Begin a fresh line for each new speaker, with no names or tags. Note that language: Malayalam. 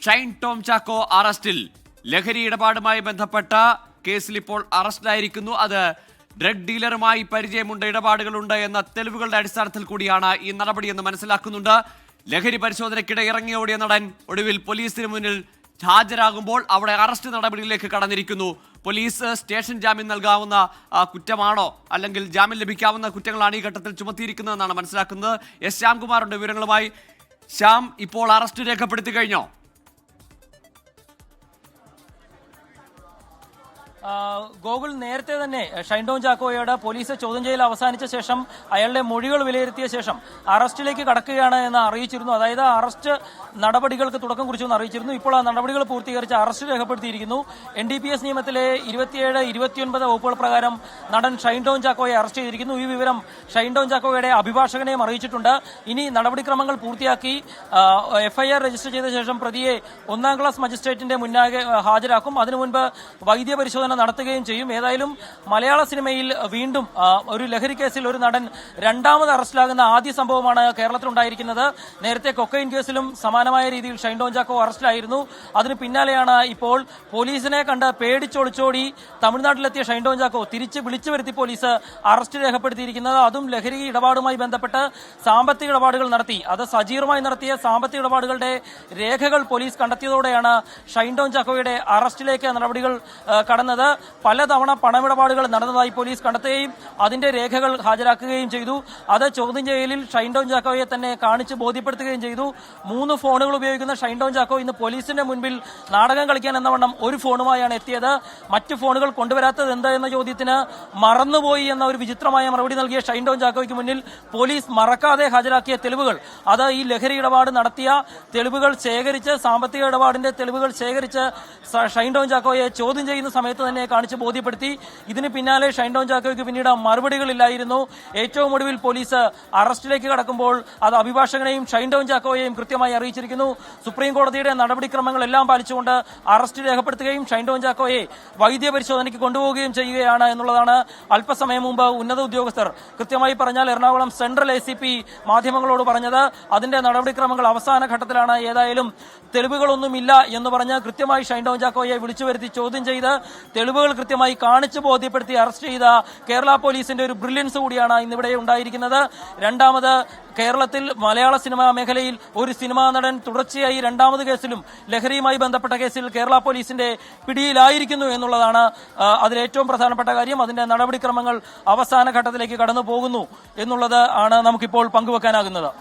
ഷൈൻ ടോം ചാക്കോ അറസ്റ്റിൽ. ലഹരി ഇടപാടുമായി ബന്ധപ്പെട്ട കേസിൽ ഇപ്പോൾ അറസ്റ്റിലായിരിക്കുന്നു. അത് ഡ്രഗ് ഡീലറുമായി പരിചയമുണ്ട്, ഇടപാടുകളുണ്ട് എന്ന തെളിവുകളുടെ അടിസ്ഥാനത്തിൽ കൂടിയാണ് ഈ നടപടിയെന്ന് മനസ്സിലാക്കുന്നുണ്ട്. ലഹരി പരിശോധനയ്ക്കിടെ ഇറങ്ങിയോടിയ നടൻ ഒടുവിൽ പോലീസിന് മുന്നിൽ ഹാജരാകുമ്പോൾ അവിടെ അറസ്റ്റ് നടപടിയിലേക്ക് കടന്നിരിക്കുന്നു. പോലീസ് സ്റ്റേഷൻ ജാമ്യം നൽകാവുന്ന കുറ്റമാണോ അല്ലെങ്കിൽ ജാമ്യം ലഭിക്കാവുന്ന കുറ്റങ്ങളാണ് ഈ ഘട്ടത്തിൽ ചുമത്തിയിരിക്കുന്നതെന്നാണ് മനസ്സിലാക്കുന്നത്. എസ് ശ്യാംകുമാറുണ്ട് വിവരങ്ങളുമായി. ശ്യാം, ഇപ്പോൾ അറസ്റ്റ് രേഖപ്പെടുത്തി കഴിഞ്ഞോ?
ഗോകുൽ, നേരത്തെ തന്നെ ഷൈൻ ടോം ചാക്കോയോട് പോലീസ് ചോദ്യം ചെയ്യൽ അവസാനിച്ച ശേഷം അയാളുടെ മൊഴികൾ വിലയിരുത്തിയ ശേഷം അറസ്റ്റിലേക്ക് കടക്കുകയാണ് എന്ന് അറിയിച്ചിരുന്നു. അതായത് അറസ്റ്റ് നടപടികൾക്ക് തുടക്കം കുറിച്ചെന്ന് അറിയിച്ചിരുന്നു. ഇപ്പോൾ ആ നടപടികൾ പൂർത്തീകരിച്ച് അറസ്റ്റ് രേഖപ്പെടുത്തിയിരിക്കുന്നു. NDPS നിയമത്തിലെ 27, 29 വകുപ്പുകൾ പ്രകാരം നടൻ ഷൈൻ ടോം ചാക്കോയെ അറസ്റ്റ് ചെയ്തിരിക്കുന്നു. ഈ വിവരം ഷൈൻ ടോം ചാക്കോയുടെ അഭിഭാഷകനെയും അറിയിച്ചിട്ടുണ്ട്. ഇനി നടപടിക്രമങ്ങൾ പൂർത്തിയാക്കി FIR രജിസ്റ്റർ ചെയ്ത ശേഷം പ്രതിയെ 1ാം ക്ലാസ് മജിസ്ട്രേറ്റിന്റെ മുന്നാകെ ഹാജരാക്കും. അതിനു മുൻപ് വൈദ്യപരിശോധന നടത്തുകയും ചെയ്യും. ഏതായാലും മലയാള സിനിമയിൽ വീണ്ടും ഒരു ലഹരി കേസിൽ ഒരു നടൻ രണ്ടാമത് അറസ്റ്റിലാകുന്ന ആദ്യ സംഭവമാണ് കേരളത്തിലുണ്ടായിരിക്കുന്നത്. നേരത്തെ കൊക്കൈൻ കേസിലും സമാനമായ രീതിയിൽ ഷൈൻ ടോം ചാക്കോ അറസ്റ്റിലായിരുന്നു. അതിന് പിന്നാലെയാണ് ഇപ്പോൾ പോലീസിനെ കണ്ട് പേടിച്ചൊളിച്ചോടി തമിഴ്നാട്ടിലെത്തിയ ഷൈൻ ടോം ചാക്കോ തിരിച്ച് വിളിച്ചു വരുത്തി പോലീസ് അറസ്റ്റ് രേഖപ്പെടുത്തിയിരിക്കുന്നത്. അതും ലഹരി ഇടപാടുമായി ബന്ധപ്പെട്ട് സാമ്പത്തിക ഇടപാടുകൾ നടത്തി, അത് സജീവമായി നടത്തിയ സാമ്പത്തിക ഇടപാടുകളുടെ രേഖകൾ പോലീസ് കണ്ടെത്തിയതോടെയാണ് ഷൈൻ ടോം ചാക്കോയുടെ അറസ്റ്റിലേക്ക് നടപടികൾ കടന്നത്. പലതവണ പണമിടപാടുകൾ നടന്നതായി പോലീസ് കണ്ടെത്തുകയും അതിന്റെ രേഖകൾ ഹാജരാക്കുകയും ചെയ്തു. അത് ചോദ്യം ചെയ്യലിൽ ഷൈൻ ടോം ചാക്കോയെ തന്നെ കാണിച്ച് ബോധ്യപ്പെടുത്തുകയും ചെയ്തു. 3 ഫോണുകൾ ഉപയോഗിക്കുന്ന ഷൈൻ ടോം ചാക്കോ ഇന്ന് പോലീസിന്റെ മുൻപിൽ നാടകം കളിക്കാൻ എന്നവണ്ണം ഒരു ഫോണുമായാണ് എത്തിയത്. മറ്റു ഫോണുകൾ കൊണ്ടുവരാത്തത് എന്താ എന്ന ചോദ്യത്തിന് മറന്നുപോയി എന്ന ഒരു വിചിത്രമായ മറുപടി നൽകിയ ഷൈൻ ടോം ചാക്കോയ്ക്ക് മുന്നിൽ പോലീസ് മറക്കാതെ ഹാജരാക്കിയ തെളിവുകൾ, അത് ഈ ലഹരി ഇടപാട് നടത്തിയ തെളിവുകൾ ശേഖരിച്ച്, സാമ്പത്തിക ഇടപാടിന്റെ തെളിവുകൾ ശേഖരിച്ച് ഷൈൻ ടോം ചാക്കോയെ ചോദ്യം ചെയ്യുന്ന സമയത്ത് തന്നെ കാണിച്ച് ബോധ്യപ്പെടുത്തി. ഇതിന് പിന്നാലെ ഷൈൻ ടോം ചാക്കോയ്ക്ക് പിന്നീട് മറുപടികളില്ലായിരുന്നു. ഏറ്റവും ഒടുവിൽ പോലീസ് അറസ്റ്റിലേക്ക് കടക്കുമ്പോൾ അത് അഭിഭാഷകനെയും ഷൈൻ ടോം ചാക്കോയെയും കൃത്യമായി അറിയിച്ചിരിക്കുന്നു. സുപ്രീം കോടതിയുടെ നടപടിക്രമങ്ങളെല്ലാം പാലിച്ചുകൊണ്ട് അറസ്റ്റ് രേഖപ്പെടുത്തുകയും ഷൈൻ ടോം ചാക്കോയെ വൈദ്യപരിശോധനയ്ക്ക് കൊണ്ടുപോവുകയും ചെയ്യുകയാണ് എന്നുള്ളതാണ് അല്പസമയം മുമ്പ് ഉന്നത ഉദ്യോഗസ്ഥർ, കൃത്യമായി പറഞ്ഞാൽ എറണാകുളം സെൻട്രൽ ACP മാധ്യമങ്ങളോട് പറഞ്ഞത്. അതിന്റെ നടപടിക്രമങ്ങൾ അവസാന ഘട്ടത്തിലാണ്. ഏതായാലും തെളിവുകളൊന്നുമില്ല എന്ന് പറഞ്ഞ് കൃത്യമായി ഷൈൻ ടോം ചാക്കോയെ വിളിച്ചു വരുത്തി ചോദ്യം ചെയ്ത് തെളിവുകൾ കൃത്യമായി കാണിച്ച് ബോധ്യപ്പെടുത്തി അറസ്റ്റ് ചെയ്ത കേരള പോലീസിന്റെ ഒരു ബ്രില്യൻസ് കൂടിയാണ് ഇന്നിവിടെ ഉണ്ടായിരിക്കുന്നത്. രണ്ടാമത് കേരളത്തിൽ മലയാള സിനിമാ മേഖലയിൽ ഒരു സിനിമാ നടൻ തുടർച്ചയായി രണ്ടാമത് കേസിലും ലഹരിയുമായി ബന്ധപ്പെട്ട കേസിൽ കേരള പോലീസിന്റെ പിടിയിലായിരിക്കുന്നു എന്നുള്ളതാണ് അതിലേറ്റവും പ്രധാനപ്പെട്ട കാര്യം. അതിന്റെ നടപടിക്രമങ്ങൾ അവസാന ഘട്ടത്തിലേക്ക് കടന്നു പോകുന്നു എന്നുള്ളത് ആണ് നമുക്കിപ്പോൾ പങ്കുവെക്കാനാകുന്നത്.